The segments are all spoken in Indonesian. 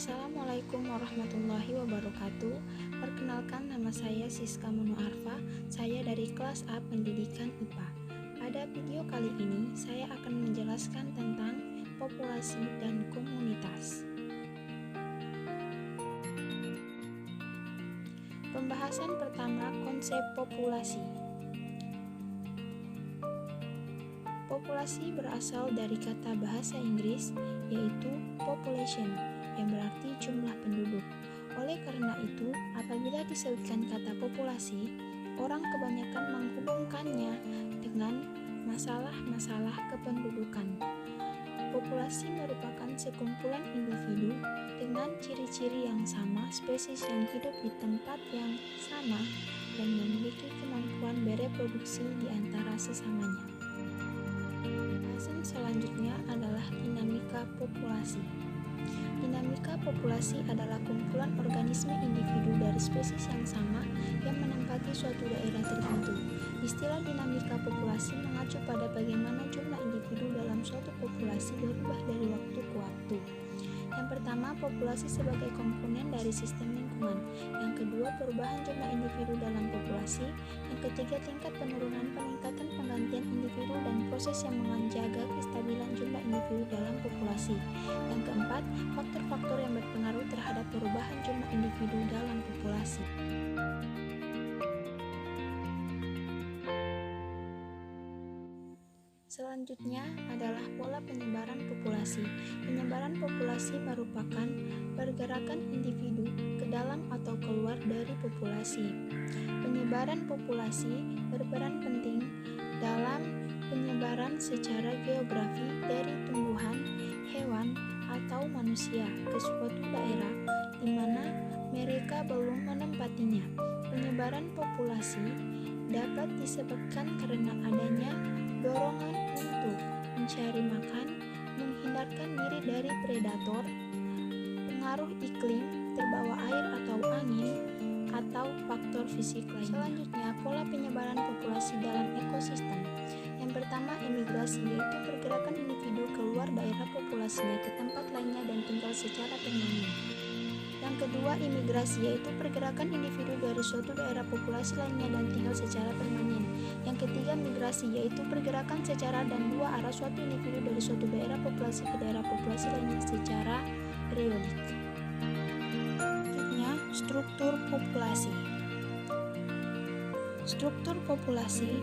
Assalamualaikum warahmatullahi wabarakatuh. Perkenalkan, nama saya Siska Munu Arfa. Saya dari kelas A Pendidikan IPA. Pada video kali ini, saya akan menjelaskan tentang populasi dan komunitas. Pembahasan pertama, konsep populasi. Populasi berasal dari kata bahasa Inggris, yaitu population, yang berarti jumlah penduduk. Oleh karena itu, apabila disebutkan kata populasi, orang kebanyakan menghubungkannya dengan masalah-masalah kependudukan. Populasi merupakan sekumpulan individu dengan ciri-ciri yang sama, spesies yang hidup di tempat yang sama, dan memiliki kemampuan bereproduksi di antara sesamanya. Pembahasan selanjutnya adalah dinamika populasi. Dinamika populasi adalah kumpulan organisme individu dari spesies yang sama yang menempati suatu daerah tertentu. Istilah dinamika populasi mengacu pada bagaimana jumlah individu dalam suatu populasi berubah dari waktu ke waktu. Yang pertama, populasi sebagai komponen dari sistem lingkungan. Yang kedua, perubahan jumlah individu dalam populasi. Yang ketiga, tingkat penurunan, peningkatan, penggantian individu dan proses yang menjaga kestabilan jumlah individu dalam populasi. Yang keempat, faktor-faktor yang berpengaruh terhadap perubahan jumlah individu dalam populasi. Selanjutnya adalah pola penyebaran populasi. Penyebaran populasi merupakan pergerakan individu ke dalam atau keluar dari populasi. Penyebaran populasi berperan penting dalam penyebaran secara geografi dari tumbuhan, hewan, atau manusia ke suatu daerah di mana mereka belum menempatinya. Penyebaran populasi dapat disebabkan karena adanya dorongan untuk mencari makan, menghindarkan diri dari predator, pengaruh iklim, terbawa air atau angin, atau faktor fisik lainnya. Selanjutnya, pola penyebaran populasi dalam ekosistem. Yang pertama, emigrasi, yaitu pergerakan individu keluar daerah populasinya ke tempat lainnya dan tinggal secara permanen. Yang kedua, imigrasi, yaitu pergerakan individu dari suatu daerah populasi lainnya dan tinggal secara permanen. Yang ketiga, migrasi, yaitu pergerakan secara dan dua arah suatu individu dari suatu daerah populasi ke daerah populasi lainnya secara periodik. Selanjutnya, struktur populasi. Struktur populasi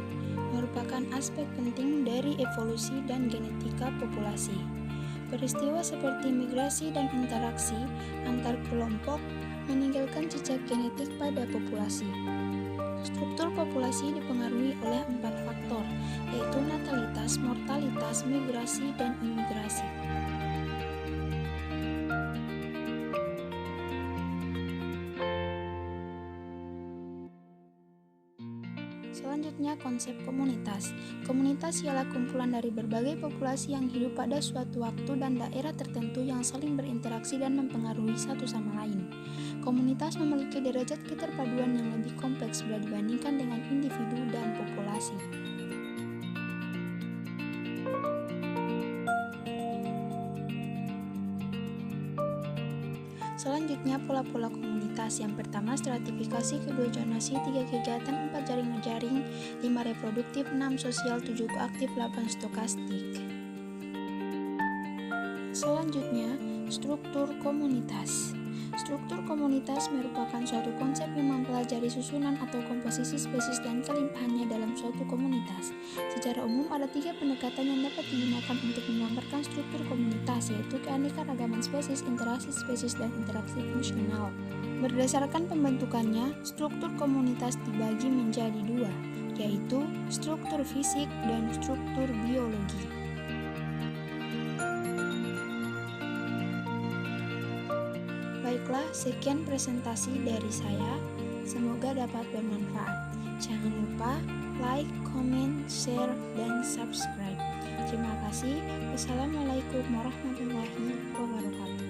merupakan aspek penting dari evolusi dan genetika populasi. Peristiwa seperti migrasi dan interaksi antar kelompok meninggalkan jejak genetik pada populasi. Struktur populasi dipengaruhi oleh 4 faktor, yaitu natalitas, mortalitas, migrasi, dan imigrasi. Selanjutnya, konsep komunitas. Komunitas ialah kumpulan dari berbagai populasi yang hidup pada suatu waktu dan daerah tertentu yang saling berinteraksi dan mempengaruhi satu sama lain. Komunitas memiliki derajat keterpaduan yang lebih kompleks bila dibandingkan dengan individu dan populasi. Selanjutnya, pola-pola komunitas. Yang pertama, stratifikasi, kedua zonasi, 3 kegiatan, 4 jaring-jaring, 5 reproduktif, 6 sosial, 7 koaktif, 8 stokastik. Selanjutnya, struktur komunitas. Struktur komunitas merupakan suatu konsep yang mempelajari susunan atau komposisi spesies dan kelimpahannya dalam suatu komunitas. Secara umum, ada 3 pendekatan yang dapat digunakan untuk menggambarkan struktur komunitas, yaitu keanekaragaman spesies, interaksi spesies, dan interaksi fungsional. Berdasarkan pembentukannya, struktur komunitas dibagi menjadi 2, yaitu struktur fisik dan struktur biologi. Baiklah, sekian presentasi dari saya. Semoga dapat bermanfaat. Jangan lupa like, comment, share, dan subscribe. Terima kasih. Wassalamualaikum warahmatullahi wabarakatuh.